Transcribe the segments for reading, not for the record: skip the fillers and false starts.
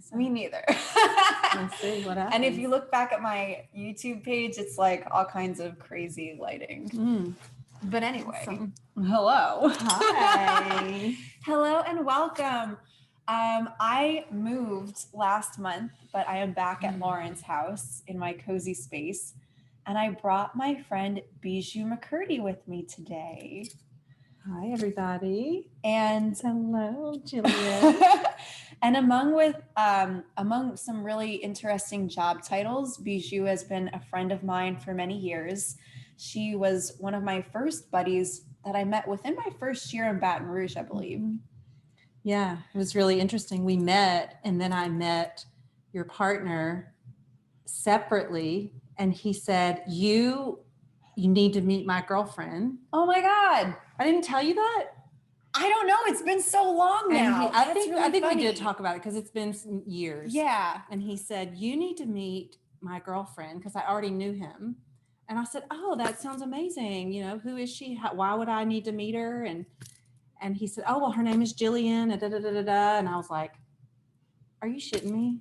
so. Me neither. Let's see what happens. And if you look back at my YouTube page, it's like all kinds of crazy lighting. But anyway, hello. Hi. Hello and welcome. I moved last month, but I am back at Lauren's house in my cozy space. And I brought my friend Bijou McCurdy with me today. Hi, everybody. And hello, Jillian. And among some really interesting job titles, Bijou has been a friend of mine for many years. She was one of my first buddies that I met within my first year in Baton Rouge, I believe. Yeah, it was really interesting. We met, and then I met your partner separately, and he said, you need to meet my girlfriend. Oh my God. I didn't tell you that? I don't know. It's been so long now. I think we did talk about it because it's been some years. Yeah. And he said, you need to meet my girlfriend because I already knew him. And I said, oh, that sounds amazing. You know, who is she? Why would I need to meet her? And he said, oh, well, her name is Jillian. And I was like, are you shitting me?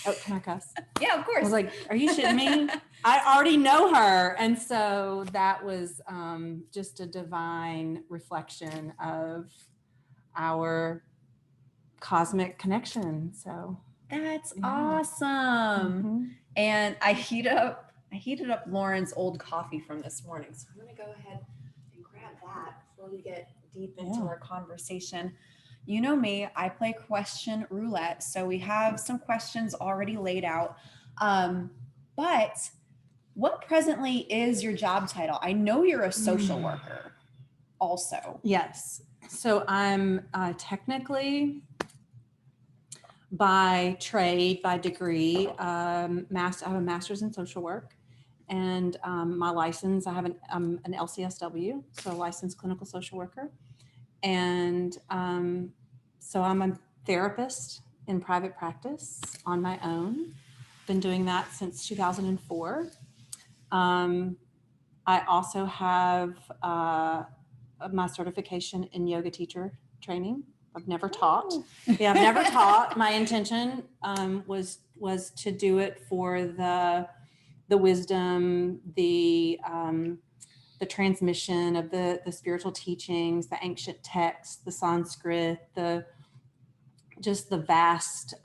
Oh, can I cuss? Yeah, of course. I was like, are you shitting me? I already know her. And so that was just a divine reflection of our cosmic connection. So that's awesome. And I heated up Lauren's old coffee from this morning. So I'm going to go ahead and grab that before we get deep into our conversation. You know me, I play question roulette. So we have some questions already laid out. But what presently is your job title? I know you're a social worker also. Yes. So I'm technically, by trade, by degree, I have a master's in social work. And my license, I have an LCSW, so licensed clinical social worker. And so I'm a therapist in private practice on my own. Been doing that since 2004. I also have my certification in yoga teacher training. I've never taught. Yeah, I've never taught. My intention was to do it for the wisdom, the transmission of the spiritual teachings, the ancient texts, the Sanskrit, just the vast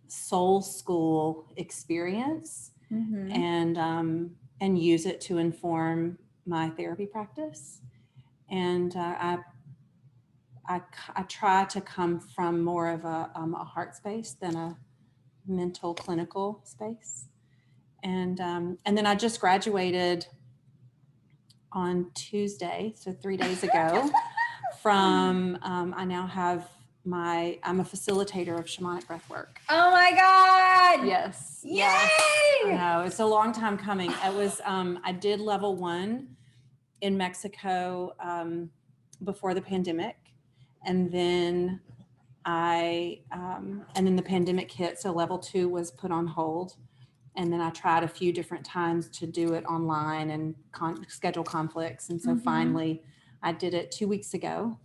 soul school experience, and use it to inform my therapy practice. And I try to come from more of a heart space than a mental clinical space. And then I just graduated on Tuesday, so 3 days ago, from I now have I'm a facilitator of shamanic breathwork. Oh my God! Yes. Yay! Yes. I know, it's a long time coming. It was I did level 1 in Mexico before the pandemic, and then the pandemic hit, so level 2 was put on hold. And then I tried a few different times to do it online and schedule conflicts. And so finally I did it 2 weeks ago,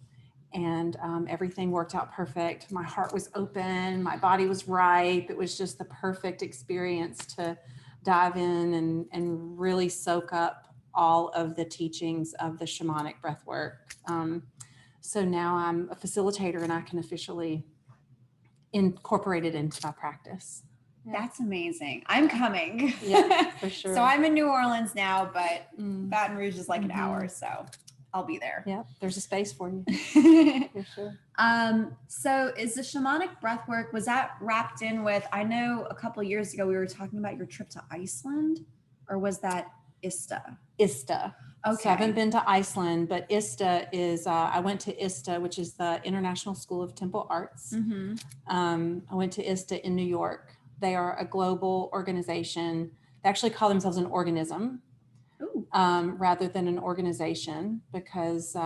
and everything worked out perfect. My heart was open. My body was ripe. It was just the perfect experience to dive in and really soak up all of the teachings of the shamanic breathwork. So now I'm a facilitator, and I can officially incorporate it into my practice. That's amazing. I'm coming. Yeah, for sure. So I'm in New Orleans now, but Baton Rouge is like an hour, so I'll be there. Yeah, there's a space for you. For sure. So is the shamanic breathwork, was that wrapped in with, I know a couple of years ago we were talking about your trip to Iceland, or was that ISTA? ISTA. Okay. So I haven't been to Iceland, but ISTA is, I went to ISTA, which is the International School of Temple Arts. I went to ISTA in New York. They are a global organization. They actually call themselves an organism rather than an organization, because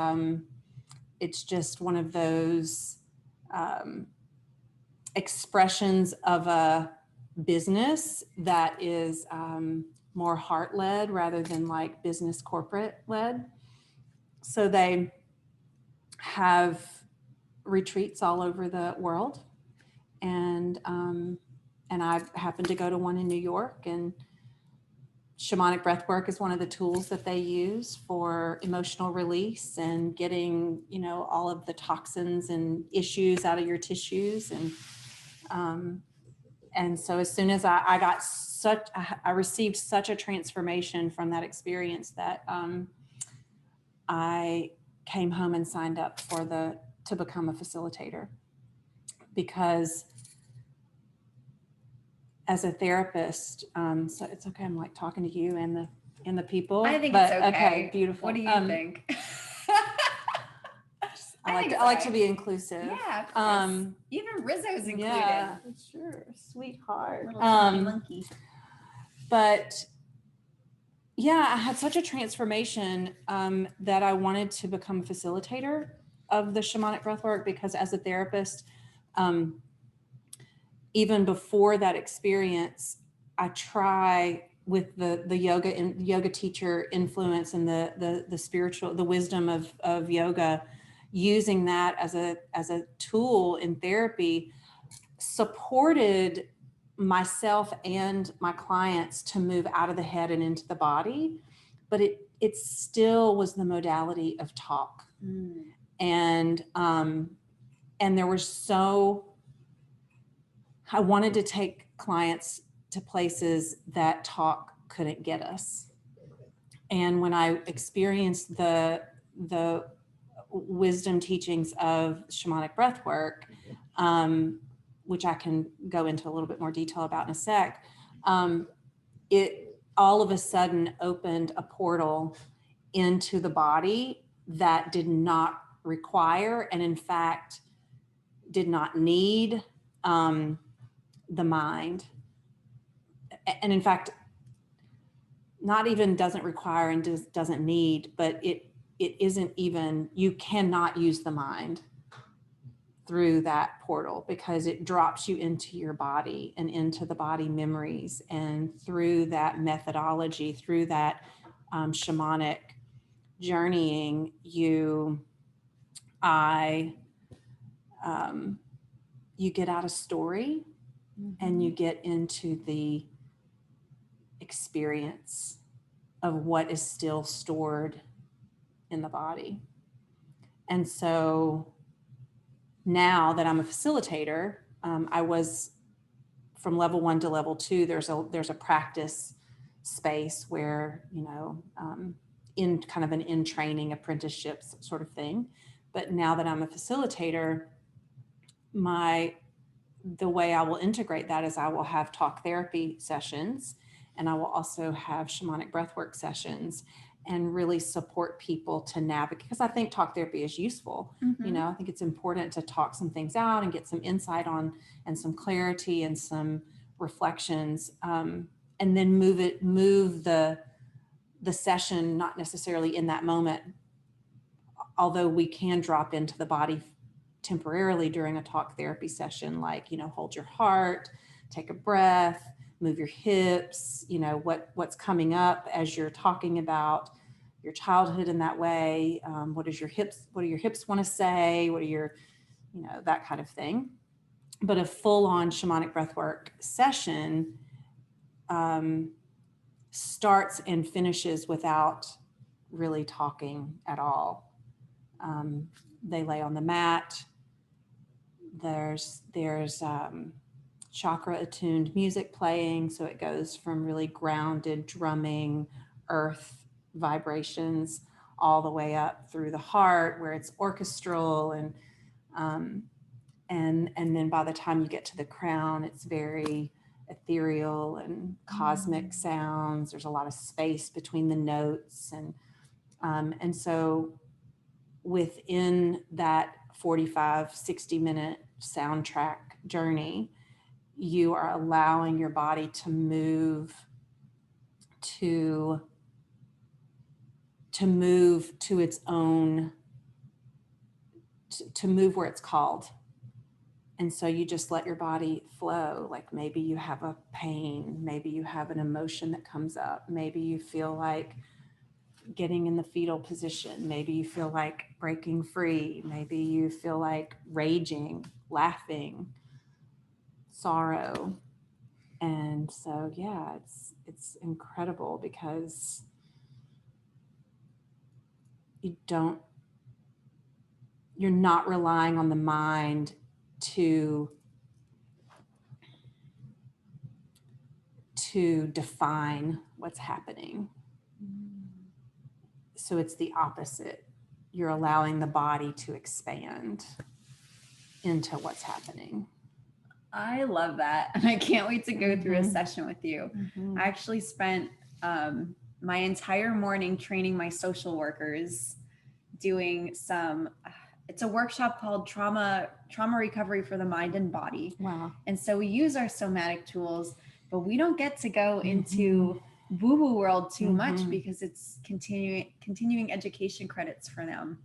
it's just one of those expressions of a business that is more heart-led rather than like business corporate-led. So they have retreats all over the world. and I happened to go to one in New York, and shamanic breath work is one of the tools that they use for emotional release and getting, all of the toxins and issues out of your tissues. And so as soon as I received such a transformation from that experience that I came home and signed up to become a facilitator, because as a therapist, so it's okay. I'm like talking to you and the people. I think it's okay. Okay, beautiful. What do you think? I like to be inclusive. Yeah, of course. Even Rizzo's included. Yeah, sure, sweetheart. Little monkey. But yeah, I had such a transformation that I wanted to become a facilitator of the shamanic breathwork, because as a therapist, even before that experience, I try with the yoga teacher influence and the spiritual, the wisdom of yoga, using that as a tool in therapy, supported myself and my clients to move out of the head and into the body, but it still was the modality of talk. And there was I wanted to take clients to places that talk couldn't get us. And when I experienced the wisdom teachings of shamanic breath work, which I can go into a little bit more detail about in a sec, it all of a sudden opened a portal into the body that did not require, and in fact did not need, the mind. And in fact, not even doesn't require and doesn't need, but it isn't even, you cannot use the mind through that portal, because it drops you into your body and into the body memories. And through that methodology, through that shamanic journeying, you get out of story, and you get into the experience of what is still stored in the body. And so now that I'm a facilitator, I was from level 1 to level 2, there's a practice space where, in kind of an in-training apprenticeship sort of thing. But now that I'm a facilitator, the way I will integrate that is I will have talk therapy sessions, and I will also have shamanic breathwork sessions, and really support people to navigate, because I think talk therapy is useful. I think it's important to talk some things out and get some insight on, and some clarity and some reflections, and then move the session, not necessarily in that moment, although we can drop into the body temporarily during a talk therapy session, like, hold your heart, take a breath, move your hips, what's coming up as you're talking about your childhood in that way. What do your hips want to say? What are your, that kind of thing. But a full-on shamanic breathwork session starts and finishes without really talking at all. They lay on the mat. There's chakra attuned music playing. So it goes from really grounded drumming, earth vibrations, all the way up through the heart, where it's orchestral, and then by the time you get to the crown, it's very ethereal and cosmic sounds. There's a lot of space between the notes, and so within that 45-60 minute soundtrack journey, you are allowing your body to move to its own, to move where it's called. And so you just let your body flow. Like, maybe you have a pain, maybe you have an emotion that comes up, maybe you feel like getting in the fetal position, maybe you feel like breaking free, maybe you feel like raging, laughing, sorrow. And so, yeah, it's incredible because you're not relying on the mind to define what's happening. So it's the opposite. You're allowing the body to expand into what's happening. I love that. And I can't wait to go through a session with you. I actually spent my entire morning training my social workers doing it's a workshop called trauma recovery for the mind and body. Wow. And so we use our somatic tools, but we don't get to go into woo-woo world too much because it's continuing education credits for them.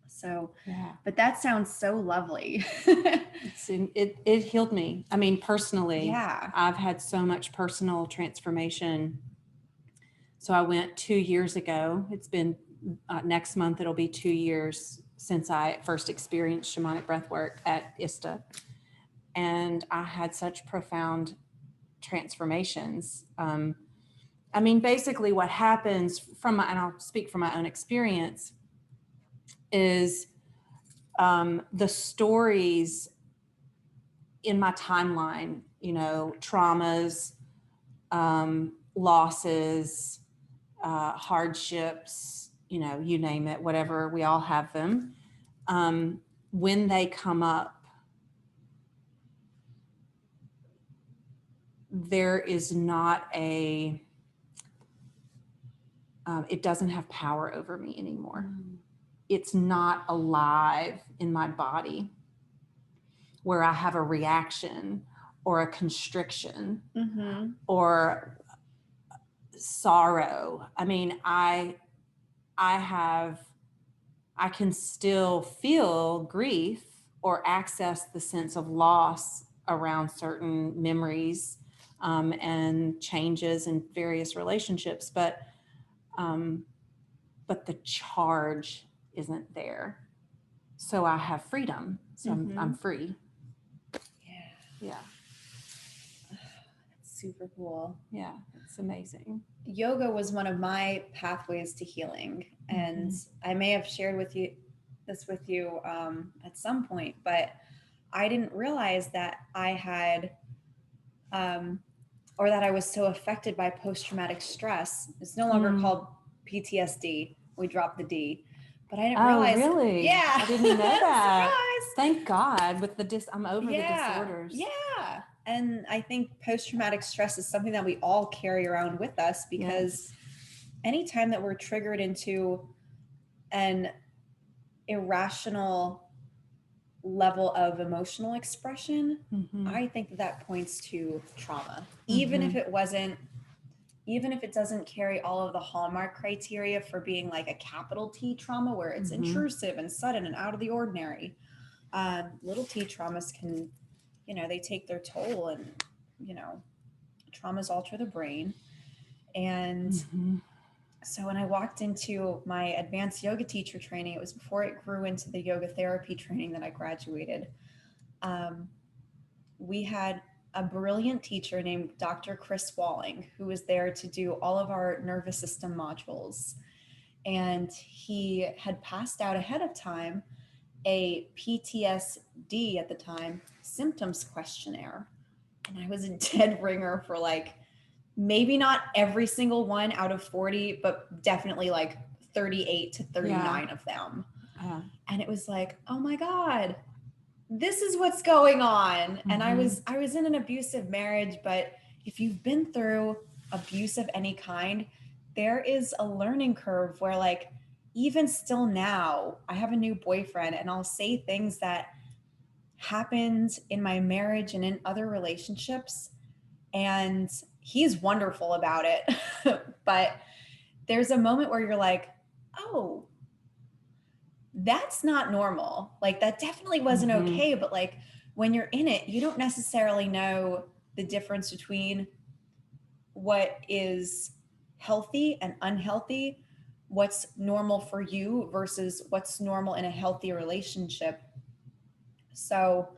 So, yeah. But that sounds so lovely. It healed me. I mean, personally, yeah. I've had so much personal transformation. So I went 2 years ago. It's been next month, it'll be 2 years since I first experienced shamanic breathwork at ISTA. And I had such profound transformations. I mean, basically what happens and I'll speak from my own experience, is the stories in my timeline, traumas, losses, hardships, you name it, whatever, we all have them. When they come up, there is not it doesn't have power over me anymore. It's not alive in my body where I have a reaction or a constriction or sorrow. I mean, I can still feel grief or access the sense of loss around certain memories and changes in various relationships, but the charge isn't there. So I have freedom. So I'm free. Yeah. That's super cool. Yeah, it's amazing. Yoga was one of my pathways to healing. And I may have shared with you at some point, but I didn't realize that I had, or that I was so affected by post-traumatic stress. It's no longer called PTSD. We dropped the D. But I didn't realize. Oh, really? Yeah. I didn't know that. Surprise. Thank God. With I'm over the disorders. Yeah. And I think post-traumatic stress is something that we all carry around with us, because anytime that we're triggered into an irrational level of emotional expression, I think that points to trauma. Even if it doesn't carry all of the hallmark criteria for being like a capital T trauma, where it's intrusive and sudden and out of the ordinary. Little T traumas can, they take their toll, and, traumas alter the brain. And so when I walked into my advanced yoga teacher training, it was before it grew into the yoga therapy training that I graduated. We had a brilliant teacher named Dr. Chris Walling, who was there to do all of our nervous system modules. And he had passed out ahead of time a PTSD at the time symptoms questionnaire. And I was a dead ringer for maybe not every single one out of 40, but definitely 38 to 39 of them. And it was like, oh my God, this is what's going on. And I was in an abusive marriage, but if you've been through abuse of any kind, there is a learning curve where even still now, I have a new boyfriend and I'll say things that happened in my marriage and in other relationships, and he's wonderful about it. But there's a moment where you're like, oh, that's not normal. That definitely wasn't okay. But when you're in it, you don't necessarily know the difference between what is healthy and unhealthy, what's normal for you versus what's normal in a healthy relationship. So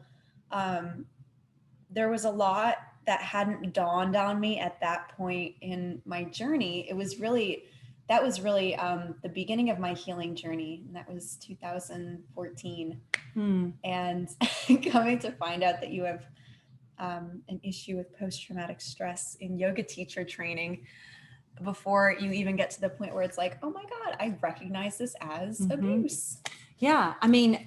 there was a lot that hadn't dawned on me at that point in my journey. That was really the beginning of my healing journey. And that was 2014. And coming to find out that you have an issue with post-traumatic stress in yoga teacher training before you even get to the point where it's like, oh my God, I recognize this as abuse. Yeah. I mean,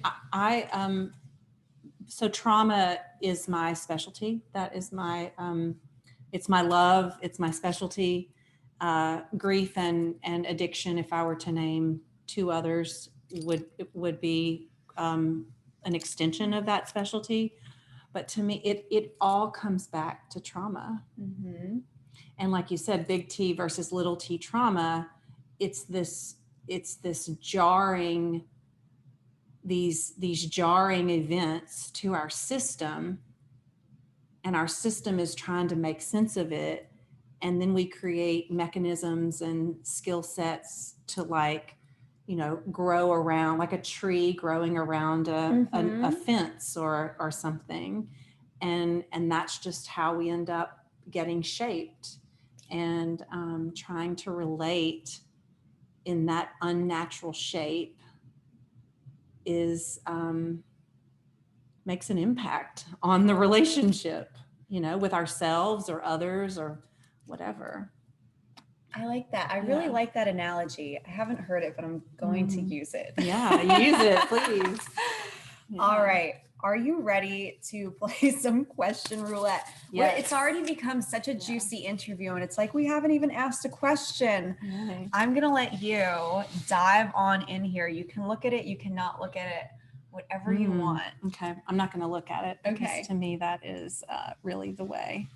so trauma is my specialty. That is my, it's my love. It's my specialty. Grief and addiction, if I were to name two others, would be an extension of that specialty. But to me, it all comes back to trauma. And like you said, big T versus little t trauma, it's this jarring, these jarring events to our system, and our system is trying to make sense of it. And then we create mechanisms and skill sets to, like, you know, grow around, like a tree growing around a fence or something. And that's just how we end up getting shaped, and trying to relate in that unnatural shape is makes an impact on the relationship, you know, with ourselves or others or whatever. I like that. I really like that analogy. I haven't heard it, but I'm going to use it. Yeah, use it, please. Yeah. All right. Are you ready to play some question roulette? Yes. It's already become such a juicy interview, and it's like we haven't even asked a question. Right. I'm going to let you dive on in here. You can look at it. You cannot look at it. Whatever you want. Okay. I'm not going to look at it. Okay. To me, that is really the way.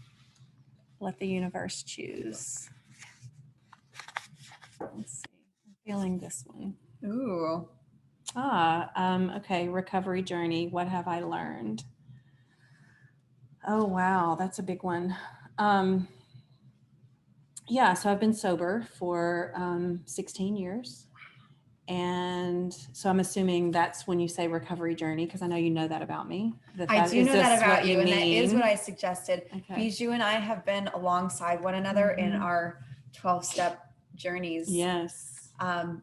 Let the universe choose. Let's see. I'm feeling this one. Ooh. Okay. Recovery journey. What have I learned? Oh, wow. That's a big one. Yeah. So I've been sober for 16 years. And so I'm assuming that's when you say recovery journey, because I know you know that about me. I do know that about you, and that is what I mean. suggested. Okay. Bijou and I have been alongside one another in our 12-step journeys. Yes.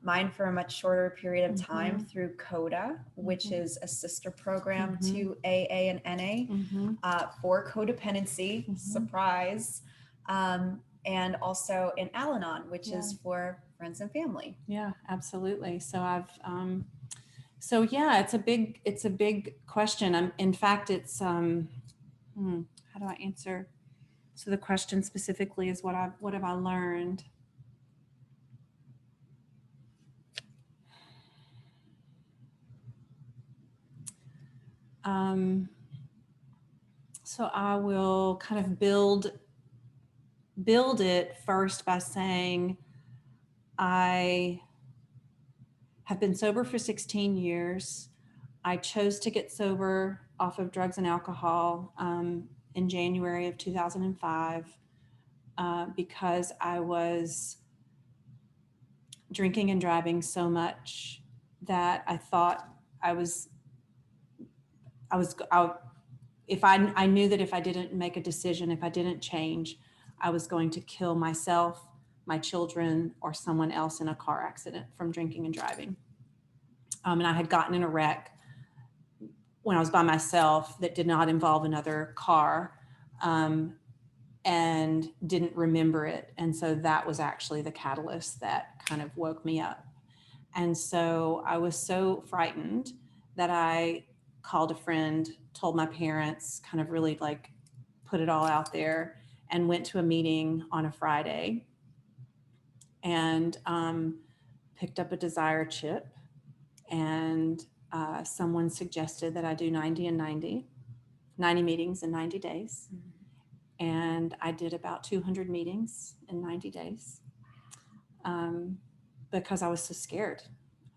Mine for a much shorter period of time through CODA, which is a sister program to AA and NA for codependency, surprise, and also in Al-Anon, which is for friends and family. Yeah, absolutely. So I've, so yeah, it's a big question. In fact, it's, how do I answer? So the question specifically is what have I learned? So I will kind of build it first by saying I have been sober for 16 years. I chose to get sober off of drugs and alcohol in January of 2005 because I was drinking and driving so much that I thought I knew that if I didn't make a decision, if I didn't change, I was going to kill myself, my children, or someone else in a car accident from drinking and driving. And I had gotten in a wreck when I was by myself that did not involve another car and didn't remember it. And so that was actually the catalyst that kind of woke me up. And so I was so frightened that I called a friend, told my parents, kind of really like put it all out there, and went to a meeting on a Friday and picked up a desire chip. And someone suggested that I do 90 meetings in 90 days. And I did about 200 meetings in 90 days because I was so scared.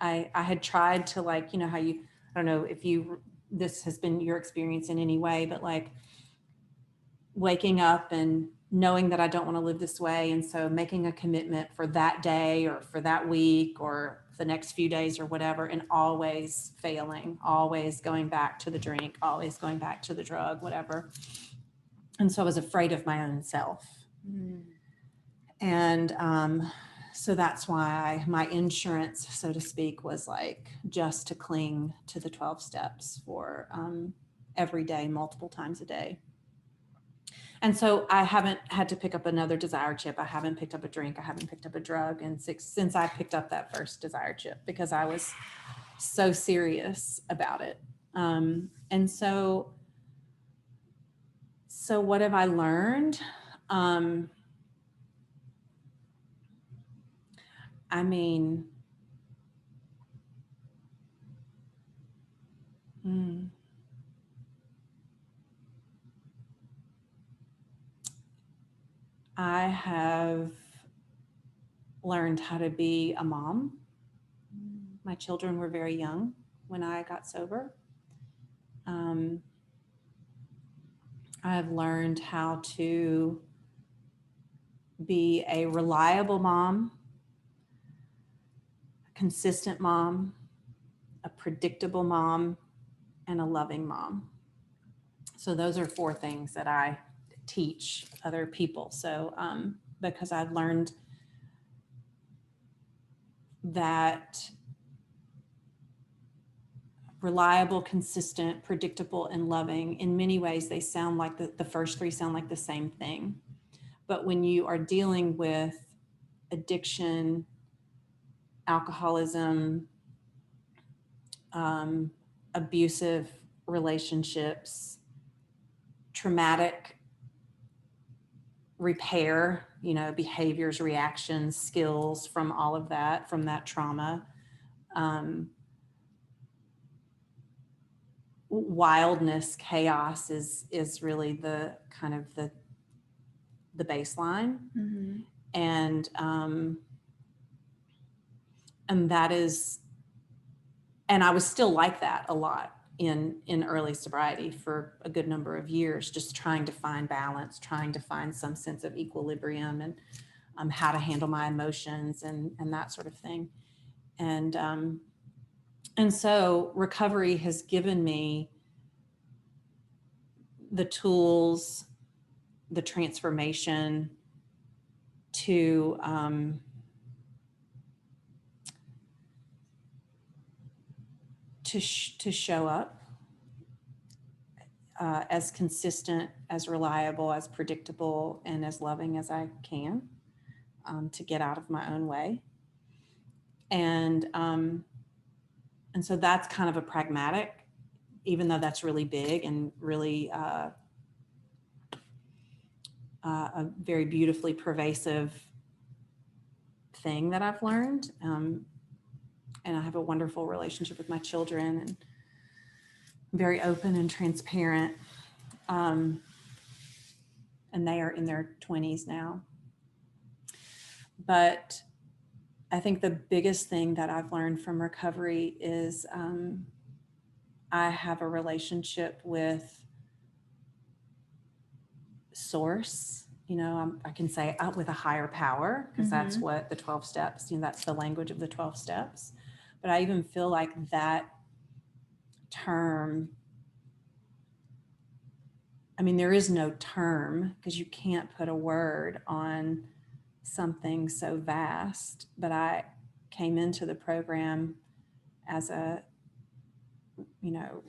I had tried to, like, you know, how you, I don't know if this has been your experience in any way, but like waking up and knowing that I don't want to live this way. And so making a commitment for that day or for that week or the next few days or whatever, and always failing, always going back to the drink, always going back to the drug, whatever. And so I was afraid of my own self. And so that's why my insurance, so to speak, was like just to cling to the 12 steps for every day, multiple times a day. And so I haven't had to pick up another desire chip. I haven't picked up a drink. I haven't picked up a drug. And since I picked up that first desire chip, because I was so serious about it. And so what have I learned? I mean, I have learned how to be a mom. My children were very young when I got sober. I've learned how to be a reliable mom, a consistent mom, a predictable mom, and a loving mom. So those are 4 things that I teach other people. So because I've learned that reliable, consistent, predictable, and loving, in many ways, they sound like the first 3 sound like the same thing. But when you are dealing with addiction, alcoholism, abusive relationships, traumatic repair, behaviors, reactions, skills from all of that, from that trauma, wildness, chaos is really the kind of the baseline. And that is, and I was still like that a lot in early sobriety for a good number of years, just trying to find balance, trying to find some sense of equilibrium and how to handle my emotions and that sort of thing. And so recovery has given me the tools, the transformation to show up as consistent, as reliable, as predictable, and as loving as I can, to get out of my own way. And so that's kind of a pragmatic, even though that's really big and really a very beautifully pervasive thing that I've learned. And I have a wonderful relationship with my children, and very open and transparent. And they are in their 20s now. But I think the biggest thing that I've learned from recovery is I have a relationship with source. I can say with a higher power, because that's what the 12 steps, that's the language of the 12 steps. But I even feel like that term, there is no term, because you can't put a word on something so vast. But I came into the program as a,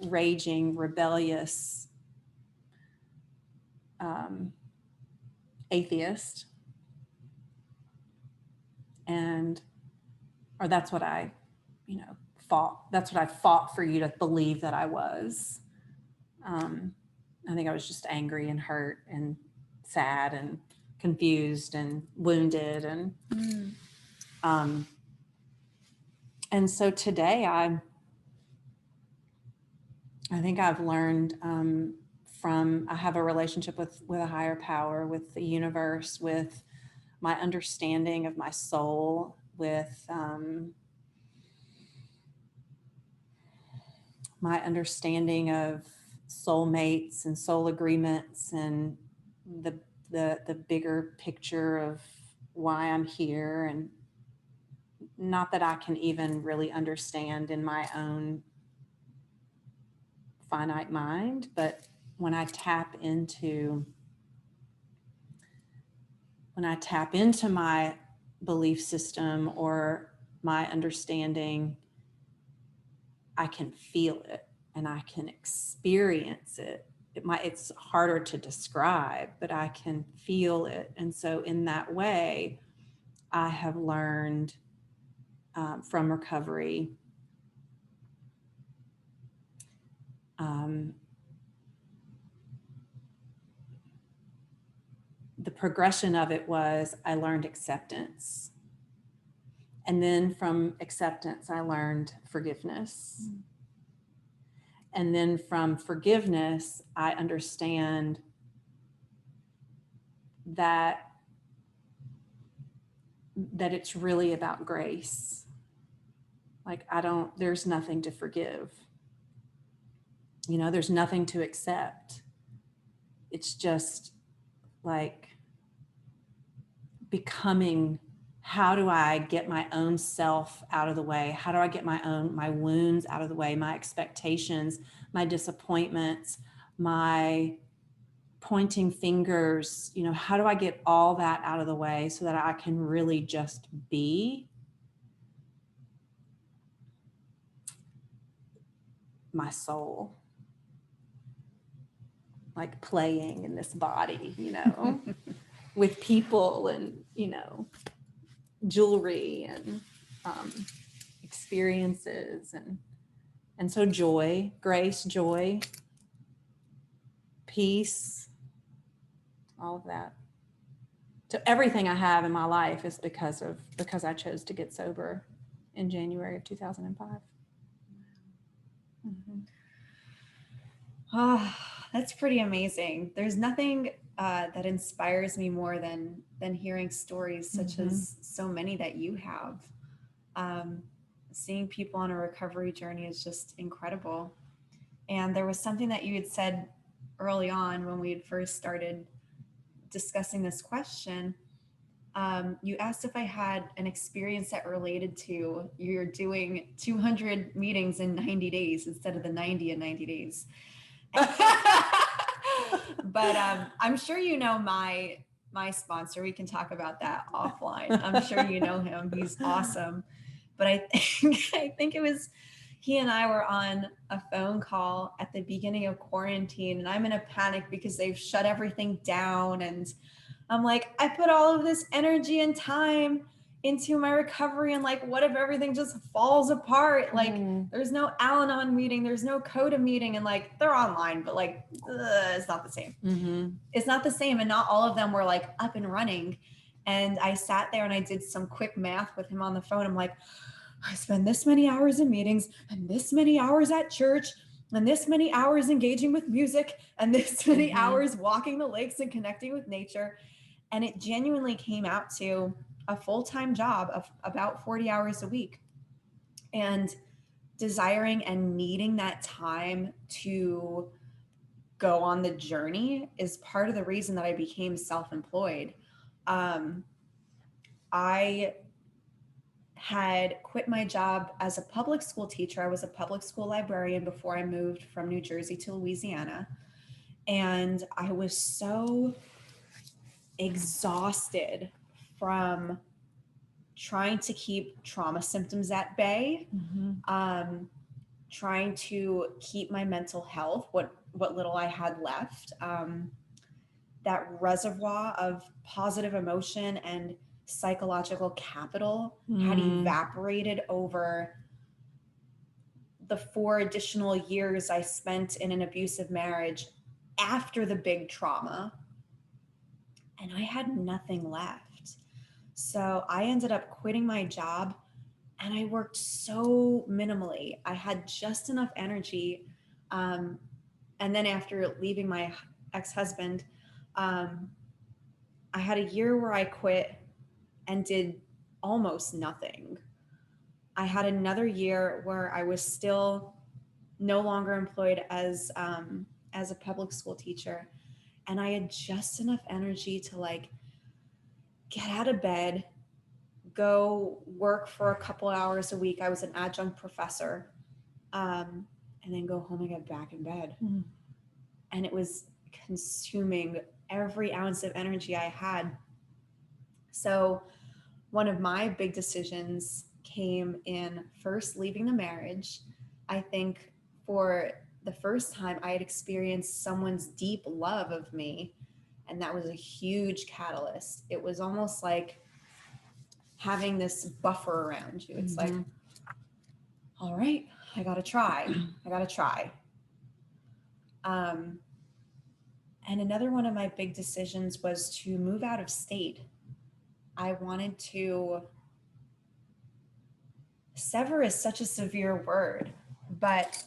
raging, rebellious atheist. Or that's what I, fought. That's what I fought for you to believe that I was. I think I was just angry and hurt and sad and confused and wounded. And so today I think I've learned I have a relationship with a higher power, with the universe, with my understanding of my soul, with my understanding of soulmates and soul agreements, and the bigger picture of why I'm here. And not that I can even really understand in my own finite mind, but when I tap into when I tap into my belief system or my understanding, I can feel it and I can experience it. It's harder to describe, but I can feel it. And so in that way, I have learned from recovery the progression of it was I learned acceptance. And then from acceptance, I learned forgiveness. And then from forgiveness, I understand that it's really about grace. Like there's nothing to forgive. There's nothing to accept. It's just like becoming, how do I get my own self out of the way? How do I get my wounds out of the way, my expectations, my disappointments, my pointing fingers, how do I get all that out of the way so that I can really just be my soul, like playing in this body, with people and, jewelry and experiences and so joy, grace, joy, peace, all of that. So everything I have in my life is because I chose to get sober in January of 2005. Mm-hmm. Oh, that's pretty amazing. There's nothing that inspires me more than hearing stories such as so many that you have. Seeing people on a recovery journey is just incredible. And there was something that you had said early on when we had first started discussing this question. You asked if I had an experience that related to you're doing 200 meetings in 90 days instead of the 90 in 90 days. But I'm sure you know my sponsor. We can talk about that offline. I'm sure you know him. He's awesome. But I think it was he and I were on a phone call at the beginning of quarantine, and I'm in a panic because they've shut everything down. And I'm like, I put all of this energy and time into my recovery, and like, what if everything just falls apart? Like, there's no Al-Anon meeting, there's no CODA meeting, and like, they're online, but like, it's not the same. It's not the same, and not all of them were like up and running. And I sat there and I did some quick math with him on the phone. I'm like, I spend this many hours in meetings and this many hours at church and this many hours engaging with music and this many hours walking the lakes and connecting with nature. And it genuinely came out to a full-time job of about 40 hours a week. And desiring and needing that time to go on the journey is part of the reason that I became self-employed. I had quit my job as a public school teacher. I was a public school librarian before I moved from New Jersey to Louisiana. And I was so exhausted from trying to keep trauma symptoms at bay, trying to keep my mental health, what little I had left, that reservoir of positive emotion and psychological capital had evaporated over the 4 additional years I spent in an abusive marriage after the big trauma. And I had nothing left. So I ended up quitting my job, and I worked so minimally. I had just enough energy. And then after leaving my ex-husband, I had a year where I quit and did almost nothing. I had another year where I was still no longer employed as a public school teacher. And I had just enough energy to like get out of bed, go work for a couple hours a week. I was an adjunct professor, and then go home and get back in bed. And it was consuming every ounce of energy I had. So one of my big decisions came in first leaving the marriage. I think for the first time I had experienced someone's deep love of me, and that was a huge catalyst. It was almost like having this buffer around you. It's like, all right, I gotta try. And another one of my big decisions was to move out of state. I wanted to, sever is such a severe word, but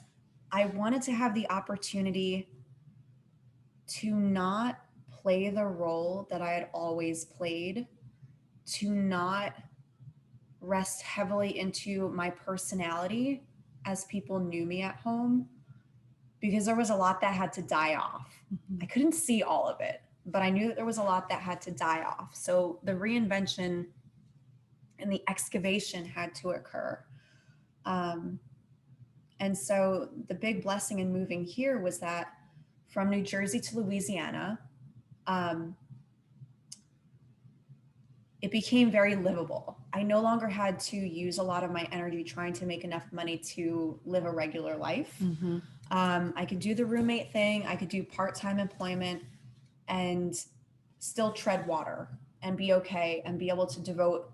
I wanted to have the opportunity to not play the role that I had always played, to not rest heavily into my personality as people knew me at home, because there was a lot that had to die off. I couldn't see all of it, but I knew that there was a lot that had to die off. So the reinvention and the excavation had to occur. And so the big blessing in moving here was that from New Jersey to Louisiana, it became very livable. I no longer had to use a lot of my energy trying to make enough money to live a regular life. I could do the roommate thing. I could do part-time employment and still tread water and be okay and be able to devote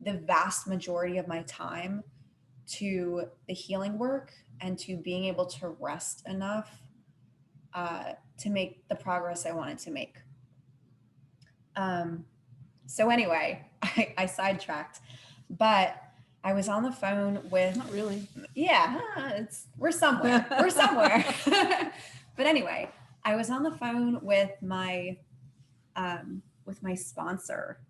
the vast majority of my time to the healing work and to being able to rest enough to make the progress I wanted to make. So anyway, I sidetracked, but I was on the phone with, Not really. Yeah, we're somewhere. But anyway, I was on the phone with my sponsor,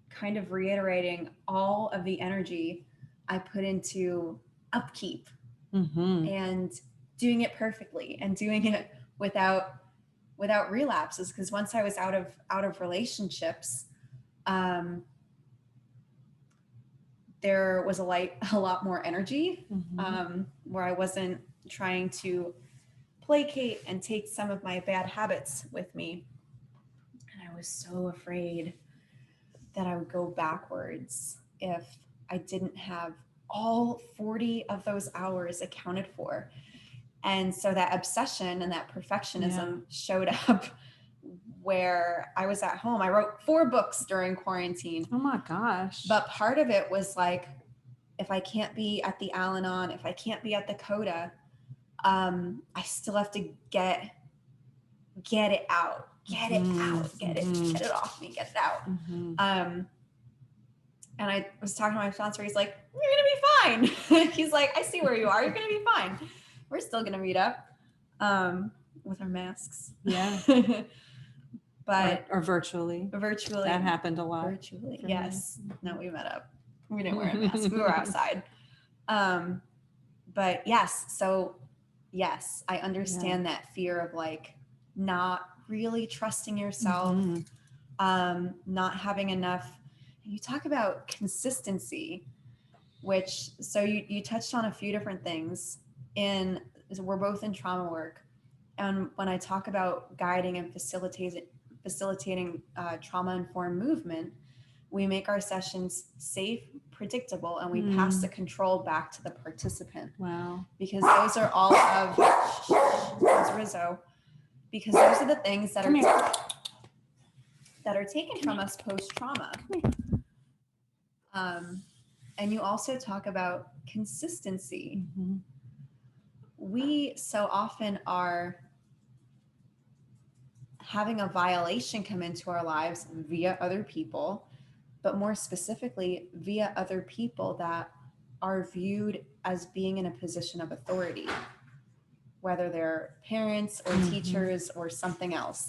kind of reiterating all of the energy I put into upkeep and doing it perfectly and doing it without relapses. Because once I was out of relationships, there was a lot more energy, where I wasn't trying to placate and take some of my bad habits with me. And I was so afraid that I would go backwards if I didn't have all 40 of those hours accounted for. And so that obsession and that perfectionism showed up where I was at home. I wrote 4 books during quarantine. Oh my gosh. But part of it was like, if I can't be at the Al-Anon, if I can't be at the Coda, I still have to get it out, get it off me, get it out. And I was talking to my sponsor. He's like, "You're gonna be fine." He's like, "I see where you are. You're gonna be fine. We're still gonna meet up with our masks." Yeah. But or virtually. That happened a lot. Virtually, yes. No, we met up. We didn't wear a mask. We were outside. But yes, so yes, I understand that fear of like not really trusting yourself, not having enough. You talk about consistency, which, so you touched on a few different things. We're both in trauma work. And when I talk about guiding and facilitating trauma-informed movement, we make our sessions safe, predictable, and we pass the control back to the participant. Wow. Because those are all of Rizzo. Because those are the things that are taken from us post-trauma. And you also talk about consistency. We so often are having a violation come into our lives via other people, but more specifically via other people that are viewed as being in a position of authority, whether they're parents or teachers or something else.